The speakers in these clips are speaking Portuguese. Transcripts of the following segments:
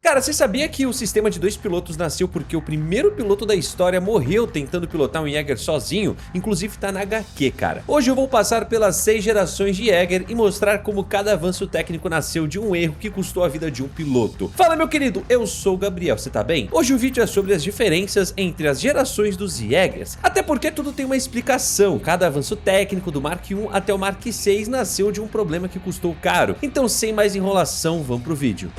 Cara, você sabia que o sistema de 2 pilotos nasceu porque o primeiro piloto da história morreu tentando pilotar um Jäger sozinho? Inclusive tá na HQ, cara. Hoje eu vou passar pelas 6 gerações de Jäger e mostrar como cada avanço técnico nasceu de um erro que custou a vida de um piloto. Fala, meu querido, eu sou o Gabriel, você tá bem? Hoje o vídeo é sobre as diferenças entre as gerações dos Jägers, até porque tudo tem uma explicação. Cada avanço técnico do Mark I até o Mark VI nasceu de um problema que custou caro. Então, sem mais enrolação, vamos pro vídeo.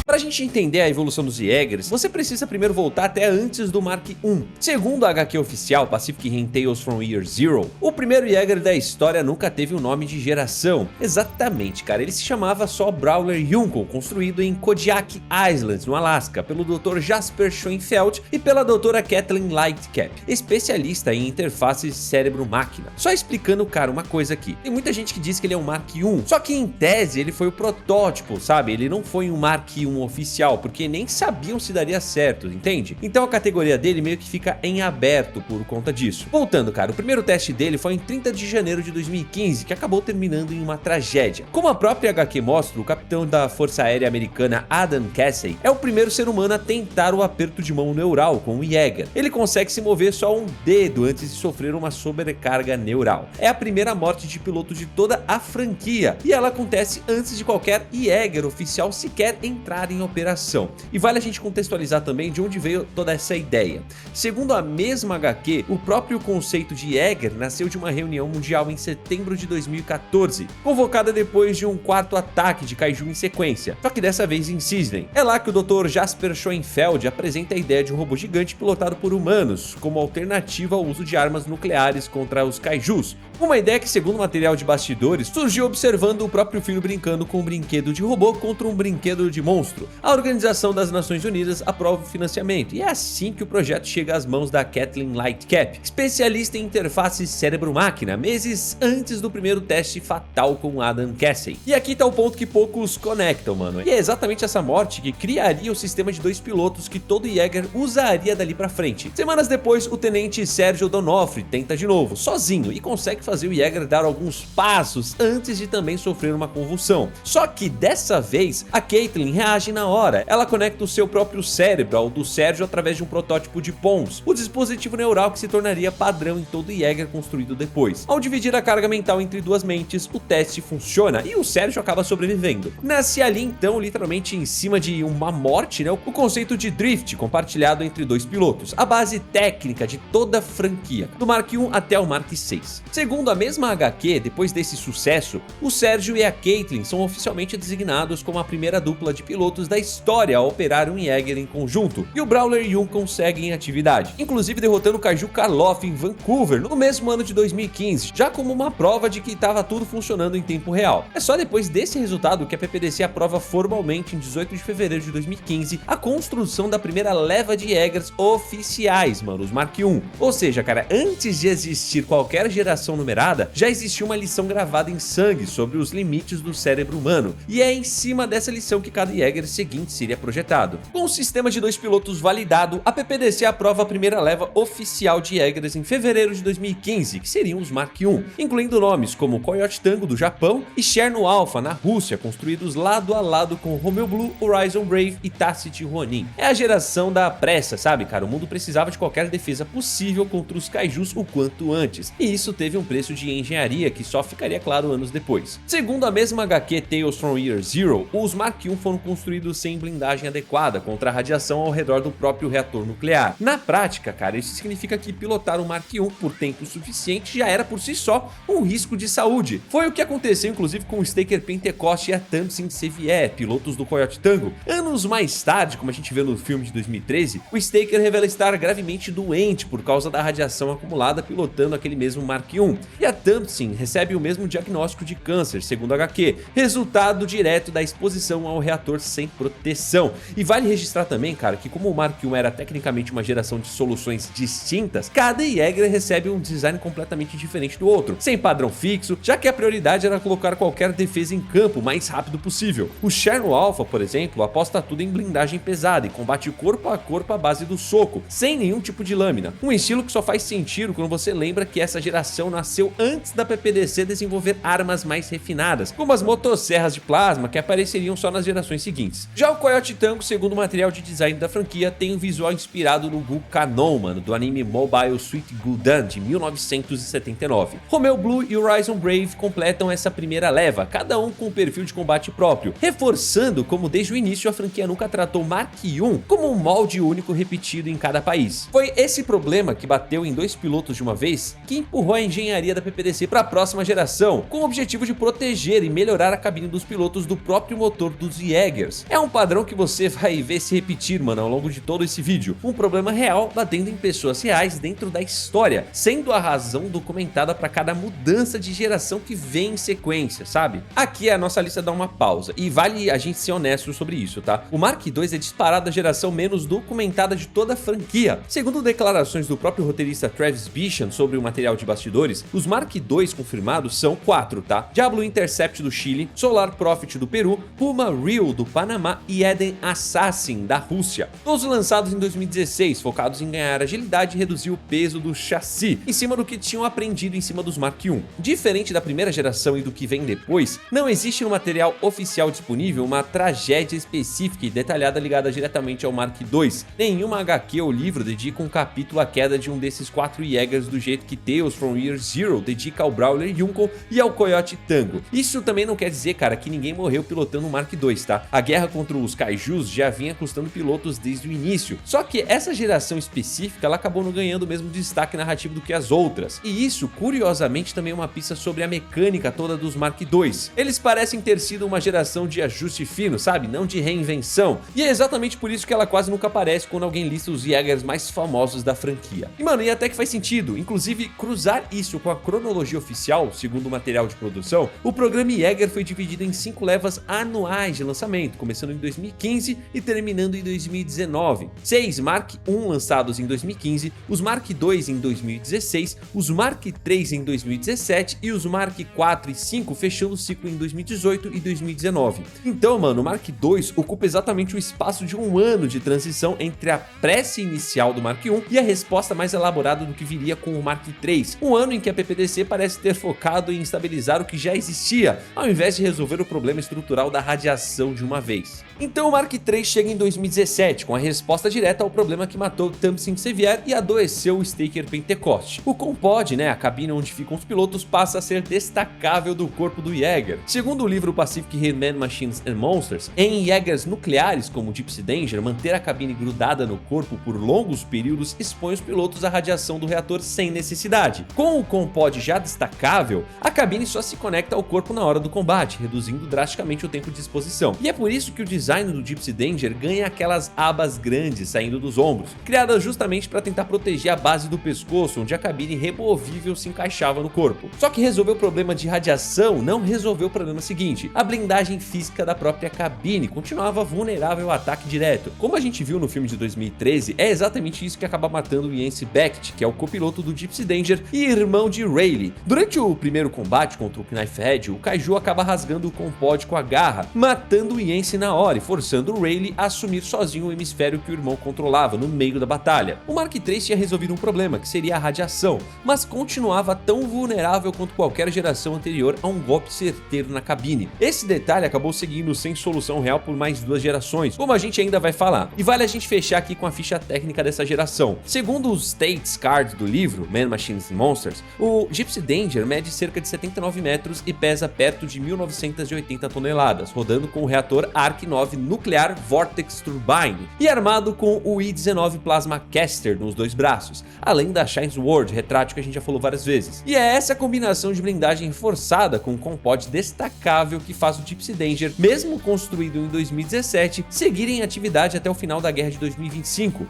Pra gente entender a evolução dos Jägers, você precisa primeiro voltar até antes do Mark I. Segundo a HQ oficial Pacific Rim Tales from Year Zero, o primeiro Jäger da história nunca teve um nome de geração. Exatamente, cara, ele se chamava só Brawler Yukon, construído em Kodiak Island, no Alasca, pelo Dr. Jasper Schoenfeld e pela Dra. Kathleen Lightcap, especialista em interfaces cérebro-máquina. Só explicando, cara, uma coisa aqui. Tem muita gente que diz que ele é um Mark I, só que em tese ele foi o protótipo, sabe? Ele não foi um Mark I oficial, porque nem sabiam se daria certo, entende? Então a categoria dele meio que fica em aberto por conta disso. Voltando, cara, o primeiro teste dele foi em 30 de janeiro de 2015, que acabou terminando em uma tragédia. Como a própria HQ mostra, o capitão da Força Aérea Americana Adam Casey é o primeiro ser humano a tentar o aperto de mão neural com o Jäger. Ele consegue se mover só um dedo antes de sofrer uma sobrecarga neural. É a primeira morte de piloto de toda a franquia, e ela acontece antes de qualquer Jäger oficial sequer entrar em operação. E vale a gente contextualizar também de onde veio toda essa ideia. Segundo a mesma HQ, o próprio conceito de Jäger nasceu de uma reunião mundial em setembro de 2014, convocada depois de um quarto ataque de Kaiju em sequência, só que dessa vez em Sisden. É lá que o Dr. Jasper Schoenfeld apresenta a ideia de um robô gigante pilotado por humanos, como alternativa ao uso de armas nucleares contra os Kaijus. Uma ideia que, segundo o material de bastidores, surgiu observando o próprio filho brincando com um brinquedo de robô contra um brinquedo de monstro. A Organização das Nações Unidas aprova o financiamento, e é assim que o projeto chega às mãos da Kathleen Lightcap, especialista em interfaces cérebro-máquina, meses antes do primeiro teste fatal com Adam Casey. E aqui tá o ponto que poucos conectam, mano. E é exatamente essa morte que criaria o sistema de 2 pilotos que todo Jäger usaria dali pra frente. Semanas depois, o tenente Sergio Donofrio tenta de novo, sozinho, e consegue fazer o Jäger dar alguns passos antes de também sofrer uma convulsão. Só que dessa vez, a Kathleen reage na hora. Ela conecta o seu próprio cérebro ao do Sérgio através de um protótipo de Pons, o dispositivo neural que se tornaria padrão em todo Jäger construído depois. Ao dividir a carga mental entre duas mentes, o teste funciona e o Sérgio acaba sobrevivendo. Nasce ali então, literalmente em cima de uma morte, né, o conceito de drift compartilhado entre 2 pilotos, a base técnica de toda a franquia, do Mark I até o Mark VI. Segundo a mesma HQ, depois desse sucesso, o Sérgio e a Kathleen são oficialmente designados como a primeira dupla de pilotos da história a operar um Jäger em conjunto, e o Brawler Yukon segue em atividade, inclusive derrotando o Kaiju Karloff em Vancouver no mesmo ano de 2015, já como uma prova de que estava tudo funcionando em tempo real. É só depois desse resultado que a PPDC aprova formalmente em 18 de fevereiro de 2015 a construção da primeira leva de Jägers oficiais, mano, os Mark I. Ou seja, cara, antes de existir qualquer geração numerada, já existia uma lição gravada em sangue sobre os limites do cérebro humano, e é em cima dessa lição que cada Jäger seguinte seria projetado. Com o sistema de 2 pilotos validado, a PPDC aprova a primeira leva oficial de Jägers em fevereiro de 2015, que seriam os Mark I, incluindo nomes como Coyote Tango do Japão e Cherno Alpha na Rússia, construídos lado a lado com Romeo Blue, Horizon Brave e Tacit Ronin. É a geração da pressa, sabe, cara? O mundo precisava de qualquer defesa possível contra os Kaijus o quanto antes, e isso teve um preço de engenharia que só ficaria claro anos depois. Segundo a mesma HQ Tales from Year Zero, os Mark I foram construídos sem blindagem adequada contra a radiação ao redor do próprio reator nuclear. Na prática, cara, isso significa que pilotar um Mark I por tempo suficiente já era por si só um risco de saúde. Foi o que aconteceu inclusive com o Staker Pentecost e a Tamsin Sevier, pilotos do Coyote Tango. Anos mais tarde, como a gente vê no filme de 2013, o Staker revela estar gravemente doente por causa da radiação acumulada pilotando aquele mesmo Mark I. E a Tamsin recebe o mesmo diagnóstico de câncer, segundo a HQ, resultado direto da exposição ao reator sem proteção. proteção. E vale registrar também, cara, que como o Mark I era tecnicamente uma geração de soluções distintas, cada Jaeger recebe um design completamente diferente do outro, sem padrão fixo, já que a prioridade era colocar qualquer defesa em campo o mais rápido possível. O Cherno Alpha, por exemplo, aposta tudo em blindagem pesada e combate corpo a corpo à base do soco, sem nenhum tipo de lâmina. Um estilo que só faz sentido quando você lembra que essa geração nasceu antes da PPDC desenvolver armas mais refinadas, como as motosserras de plasma que apareceriam só nas gerações seguintes. Já o Coyote Tango, segundo o material de design da franquia, tem um visual inspirado no Gu Kanon, mano, do anime Mobile Suit Gundam de 1979. Romeo Blue e Horizon Brave completam essa primeira leva, cada um com um perfil de combate próprio, reforçando como desde o início a franquia nunca tratou Mark I como um molde único repetido em cada país. Foi esse problema que bateu em 2 pilotos de uma vez que empurrou a engenharia da PPDC para a próxima geração, com o objetivo de proteger e melhorar a cabine dos pilotos do próprio motor dos Jaegers. É um padrão que você vai ver se repetir, mano, ao longo de todo esse vídeo. Um problema real batendo em pessoas reais dentro da história, sendo a razão documentada para cada mudança de geração que vem em sequência, sabe? Aqui a nossa lista dá uma pausa, e vale a gente ser honesto sobre isso, tá? O Mark II é disparado a geração menos documentada de toda a franquia. Segundo declarações do próprio roteirista Travis Bichon sobre o material de bastidores, os Mark II confirmados são 4, tá? Diablo Intercept do Chile, Solar Prophet do Peru, Puma Real do Panamá e Eden Assassin da Rússia. Todos lançados em 2016, focados em ganhar agilidade e reduzir o peso do chassi, em cima do que tinham aprendido em cima dos Mark I. Diferente da primeira geração e do que vem depois, não existe no material oficial disponível uma tragédia específica e detalhada ligada diretamente ao Mark II. Nenhuma HQ ou livro dedica um capítulo à queda de um desses 4 Jaegers do jeito que Tales from Year Zero dedica ao Brawler Yunko e ao Coyote Tango. Isso também não quer dizer, cara, que ninguém morreu pilotando o Mark II, tá? A guerra contra os Kaijus já vinha custando pilotos desde o início, só que essa geração específica ela acabou não ganhando o mesmo destaque narrativo do que as outras. E isso, curiosamente, também é uma pista sobre a mecânica toda dos Mark II. Eles parecem ter sido uma geração de ajuste fino, sabe? Não de reinvenção. E é exatamente por isso que ela quase nunca aparece quando alguém lista os Jaegers mais famosos da franquia. E mano, e até que faz sentido, inclusive cruzar isso com a cronologia oficial, segundo o material de produção, o programa Jaeger foi dividido em 5 levas anuais de lançamento, começando em 2015 e terminando em 2019. 6 Mark I lançados em 2015, os Mark II em 2016, os Mark III em 2017 e os Mark IV e V fechando o ciclo em 2018 e 2019. Então, mano, o Mark II ocupa exatamente o espaço de um ano de transição entre a prece inicial do Mark I e a resposta mais elaborada do que viria com o Mark III. Um ano em que a PPDC parece ter focado em estabilizar o que já existia, ao invés de resolver o problema estrutural da radiação de uma vez. Então o Mark III chega em 2017, com a resposta direta ao problema que matou Thompson Sevier e adoeceu o Staker Pentecost. O Compod, a cabine onde ficam os pilotos, passa a ser destacável do corpo do Jaeger. Segundo o livro Pacific Rim Man, Machines and Monsters, em Jaegers nucleares como Gypsy Danger, manter a cabine grudada no corpo por longos períodos expõe os pilotos à radiação do reator sem necessidade. Com o Compod já destacável, a cabine só se conecta ao corpo na hora do combate, reduzindo drasticamente o tempo de exposição. E é por isso que o design do Gypsy Danger ganha aquelas abas grandes saindo dos ombros, criadas justamente para tentar proteger a base do pescoço, onde a cabine removível se encaixava no corpo. Só que resolver o problema de radiação não resolveu o problema seguinte: a blindagem física da própria cabine continuava vulnerável ao ataque direto. Como a gente viu no filme de 2013, é exatamente isso que acaba matando o Yancey Becht, que é o copiloto do Gypsy Danger e irmão de Rayleigh. Durante o primeiro combate contra o Knifehead, o Kaiju acaba rasgando o Compod com a garra, matando o Yancey na hora e forçando o Rayleigh a assumir sozinho o hemisfério que o irmão controlava no meio da batalha. O Mark III tinha resolvido um problema, que seria a radiação, mas continuava tão vulnerável quanto qualquer geração anterior a um golpe certeiro na cabine. Esse detalhe acabou seguindo sem solução real por mais 2 gerações, como a gente ainda vai falar. E vale a gente fechar aqui com a ficha técnica dessa geração. Segundo os States Cards do livro Man, Machines and Monsters, o Gypsy Danger mede cerca de 79 metros e pesa perto de 1980 toneladas, rodando com o reator Arc 9 Nuclear Vortex Turbine e armado com o I-19 Plasma Caster nos 2 braços, além da Shine Sword retrátil que a gente já falou várias vezes. E é essa combinação de blindagem reforçada com um Compod destacável que faz o Gypsy Danger, mesmo construído em 2017, seguir em atividade até o final da guerra de 2025.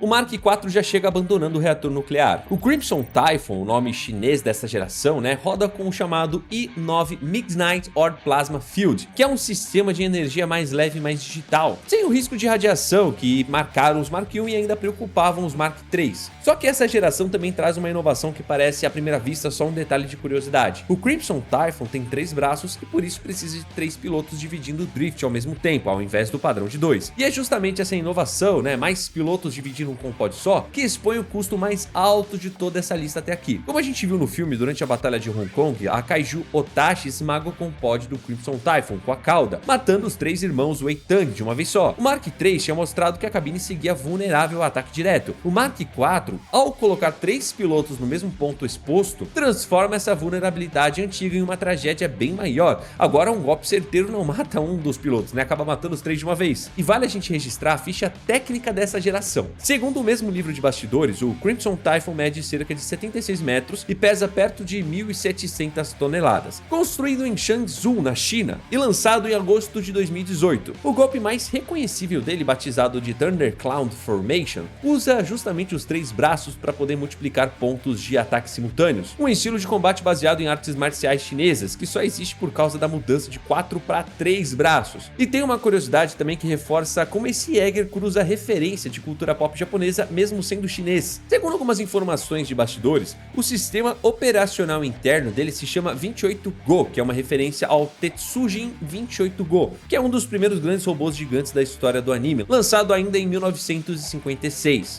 o Mark IV já chega abandonando o reator nuclear. O Crimson Typhoon, o nome chinês dessa geração, roda com o chamado I-9 Midnight Ore Plasma Field, que é um sistema de energia mais leve e mais digital, sem o risco de radiação que marcaram os Mark I e ainda preocupavam os Mark III. Só que essa geração também traz uma inovação que parece à primeira vista só um detalhe de curiosidade. O Crimson Typhoon tem 3 braços e por isso precisa de 3 pilotos dividindo o drift ao mesmo tempo, ao invés do padrão de 2. E é justamente essa inovação, mais pilotos dividindo um pod só, que expõe o custo mais alto de toda essa lista até aqui. Como a gente viu no filme, durante a batalha de Hong Kong, a Kaiju Otashi esmaga o pod do Crimson Typhoon com a cauda, matando os 3 irmãos Wei Tang de uma vez só. O Mark III tinha mostrado que a cabine seguia vulnerável a ataque direto. O Mark IV, ao colocar 3 pilotos no mesmo ponto exposto, transforma essa vulnerabilidade antiga em uma tragédia bem maior. Agora um golpe certeiro não mata um dos pilotos, acaba matando os 3 de uma vez. E vale a gente registrar a ficha técnica dessa geração. Segundo o mesmo livro de bastidores, o Crimson Typhoon mede cerca de 76 metros e pesa perto de 1.700 toneladas. Construído em Changzhou, na China, e lançado em agosto de 2018. O golpe mais reconhecível dele, batizado de Thundercloud Formation, usa justamente os 3 braços para poder multiplicar pontos de ataque simultâneos, um estilo de combate baseado em artes marciais chinesas, que só existe por causa da mudança de 4 para 3 braços. E tem uma curiosidade também que reforça como esse Jäger cruza referência de cultura pop japonesa, mesmo sendo chinês. Segundo algumas informações de bastidores, o sistema operacional interno dele se chama 28Go, que é uma referência ao Tetsujin 28Go, que é um dos primeiros grandes robôs gigantes da história do anime, lançado ainda em 1956.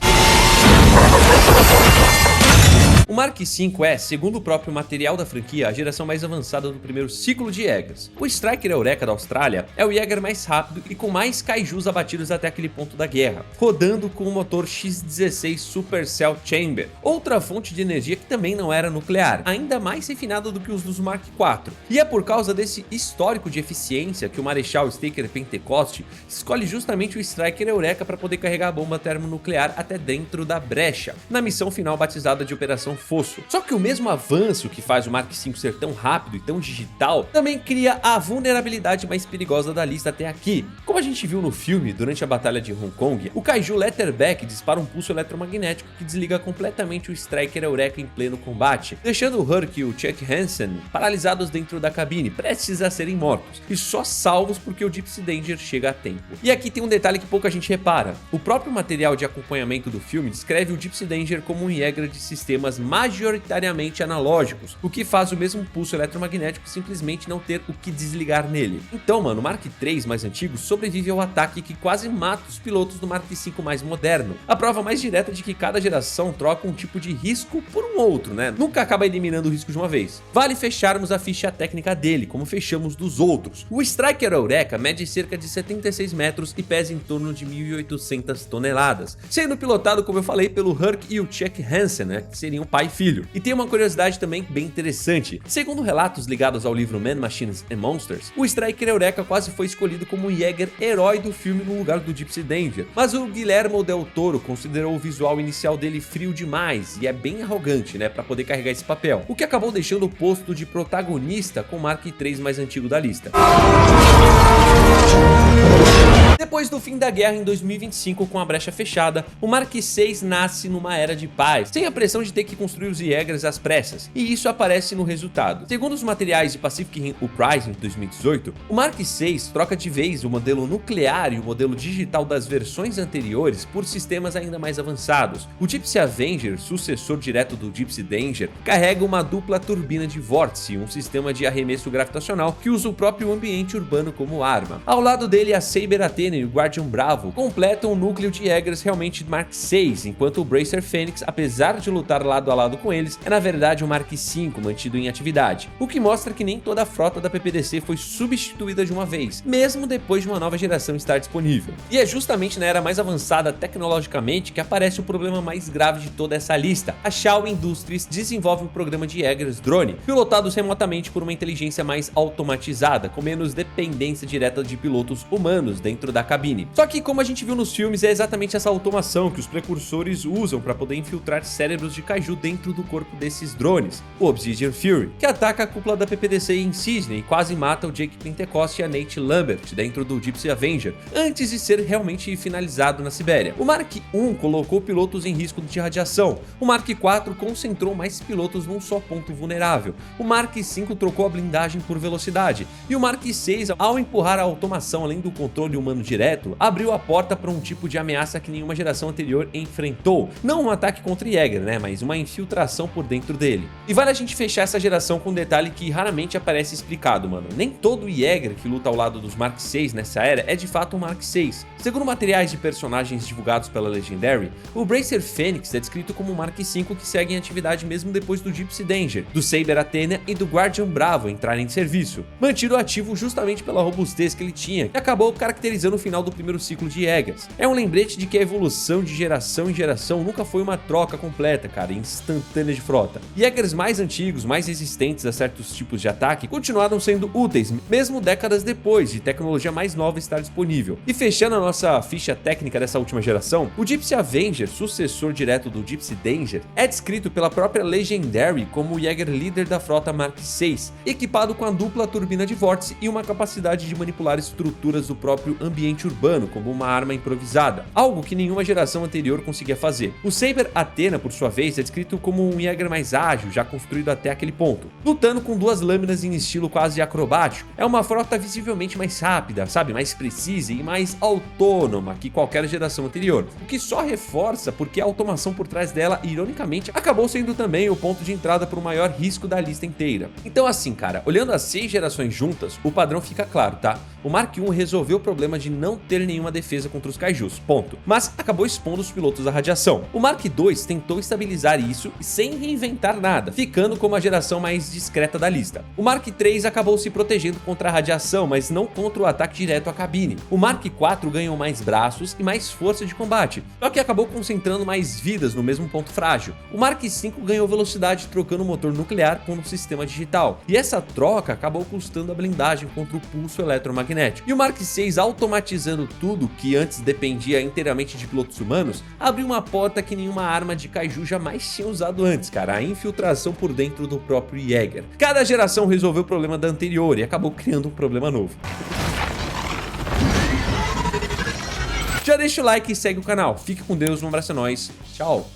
O Mark V é, segundo o próprio material da franquia, a geração mais avançada do primeiro ciclo de Jägers. O Striker Eureka da Austrália é o Jäger mais rápido e com mais kaijus abatidos até aquele ponto da guerra, rodando com o motor X-16 Supercell Chamber, outra fonte de energia que também não era nuclear, ainda mais refinada do que os dos Mark IV. E é por causa desse histórico de eficiência que o Marechal Staker Pentecoste escolhe justamente o Striker Eureka para poder carregar a bomba termonuclear até dentro da brecha, na missão final batizada de Operação Fosso. Só que o mesmo avanço que faz o Mark V ser tão rápido e tão digital, também cria a vulnerabilidade mais perigosa da lista até aqui. Como a gente viu no filme, durante a batalha de Hong Kong, o Kaiju Letterback dispara um pulso eletromagnético que desliga completamente o Striker Eureka em pleno combate, deixando o Herc e o Chuck Hansen paralisados dentro da cabine, prestes a serem mortos, e só salvos porque o Gypsy Danger chega a tempo. E aqui tem um detalhe que pouca gente repara. O próprio material de acompanhamento do filme descreve o Gypsy Danger como um Jäger de sistemas majoritariamente analógicos, o que faz o mesmo pulso eletromagnético simplesmente não ter o que desligar nele. Então, mano, o Mark III mais antigo sobrevive ao ataque que quase mata os pilotos do Mark V mais moderno. A prova mais direta de que cada geração troca um tipo de risco por um outro, Nunca acaba eliminando o risco de uma vez. Vale fecharmos a ficha técnica dele, como fechamos dos outros. O Striker Eureka mede cerca de 76 metros e pesa em torno de 1.800 toneladas, sendo pilotado, como eu falei, pelo Herc e o Chuck Hansen, que seriam pai e filho. E tem uma curiosidade também bem interessante. Segundo relatos ligados ao livro Man, Machines and Monsters, o Striker Eureka quase foi escolhido como o Jäger herói do filme no lugar do Gypsy Danger, mas o Guillermo del Toro considerou o visual inicial dele frio demais e é bem arrogante, pra poder carregar esse papel, o que acabou deixando o posto de protagonista com o Mark III mais antigo da lista. Depois do fim da guerra em 2025, com a brecha fechada, o Mark VI nasce numa era de paz, sem a pressão de ter que construir os Jägers às pressas, e isso aparece no resultado. Segundo os materiais de Pacific Rim Uprising de 2018, o Mark VI troca de vez o modelo nuclear e o modelo digital das versões anteriores por sistemas ainda mais avançados. O Gypsy Avenger, sucessor direto do Gypsy Danger, carrega uma dupla turbina de vórtice, um sistema de arremesso gravitacional que usa o próprio ambiente urbano como arma. Ao lado dele, a Saber Athena e o Guardian Bravo completam o núcleo de Jägers realmente Mark VI, enquanto o Bracer Fênix, apesar de lutar lado a lado com eles, é na verdade um Mark V mantido em atividade, o que mostra que nem toda a frota da PPDC foi substituída de uma vez, mesmo depois de uma nova geração estar disponível. E é justamente na era mais avançada tecnologicamente que aparece o problema mais grave de toda essa lista. A Shaw Industries desenvolve um programa de Jägers drone, pilotados remotamente por uma inteligência mais automatizada, com menos dependência direta de pilotos humanos dentro da da cabine. Só que, como a gente viu nos filmes, é exatamente essa automação que os precursores usam para poder infiltrar cérebros de kaiju dentro do corpo desses drones, o Obsidian Fury, que ataca a cúpula da PPDC em Sydney e quase mata o Jake Pentecost e a Nate Lambert dentro do Gypsy Avenger, antes de ser realmente finalizado na Sibéria. O Mark I colocou pilotos em risco de radiação, o Mark IV concentrou mais pilotos num só ponto vulnerável, o Mark V trocou a blindagem por velocidade, e o Mark VI, ao empurrar a automação além do controle humano direto, abriu a porta para um tipo de ameaça que nenhuma geração anterior enfrentou. Não um ataque contra Jaeger, né, mas uma infiltração por dentro dele. E vale a gente fechar essa geração com um detalhe que raramente aparece explicado, mano. Nem todo Jaeger que luta ao lado dos Mark VI nessa era é de fato um Mark VI. Segundo materiais de personagens divulgados pela Legendary, o Bracer Fênix é descrito como um Mark V que segue em atividade mesmo depois do Gypsy Danger, do Saber Athena e do Guardian Bravo entrarem em serviço, mantido ativo justamente pela robustez que ele tinha, que acabou caracterizando o final do primeiro ciclo de Jaegers. É um lembrete de que a evolução de geração em geração nunca foi uma troca completa, cara, instantânea de frota. Jaegers mais antigos, mais resistentes a certos tipos de ataque, continuaram sendo úteis, mesmo décadas depois de tecnologia mais nova estar disponível. E fechando a nossa ficha técnica dessa última geração, o Gypsy Avenger, sucessor direto do Gypsy Danger, é descrito pela própria Legendary como o Jaeger líder da frota Mark VI, equipado com a dupla turbina de vórtice e uma capacidade de manipular estruturas do próprio ambiente urbano como uma arma improvisada, algo que nenhuma geração anterior conseguia fazer. O Saber Athena, por sua vez, é descrito como um Jaeger mais ágil, já construído até aquele ponto, lutando com duas lâminas em estilo quase acrobático. É uma frota visivelmente mais rápida, sabe, mais precisa e mais autônoma que qualquer geração anterior, o que só reforça porque a automação por trás dela, ironicamente, acabou sendo também o ponto de entrada para o maior risco da lista inteira. Então assim, cara, olhando as 6 gerações juntas, o padrão fica claro, tá? O Mark I resolveu o problema de não ter nenhuma defesa contra os kaijus, ponto. Mas acabou expondo os pilotos à radiação. O Mark II tentou estabilizar isso sem reinventar nada, ficando como a geração mais discreta da lista. O Mark III acabou se protegendo contra a radiação, mas não contra o ataque direto à cabine. O Mark IV ganhou mais braços e mais força de combate, só que acabou concentrando mais vidas no mesmo ponto frágil. O Mark V ganhou velocidade trocando o motor nuclear com o sistema digital, e essa troca acabou custando a blindagem contra o pulso eletromagnético. E o Mark VI, automatizando tudo que antes dependia inteiramente de pilotos humanos, abriu uma porta que nenhuma arma de kaiju jamais tinha usado antes, cara, a infiltração por dentro do próprio Jaeger. Cada geração resolveu o problema da anterior e acabou criando um problema novo. Já deixa o like e segue o canal. Fique com Deus, um abraço a nós. Tchau.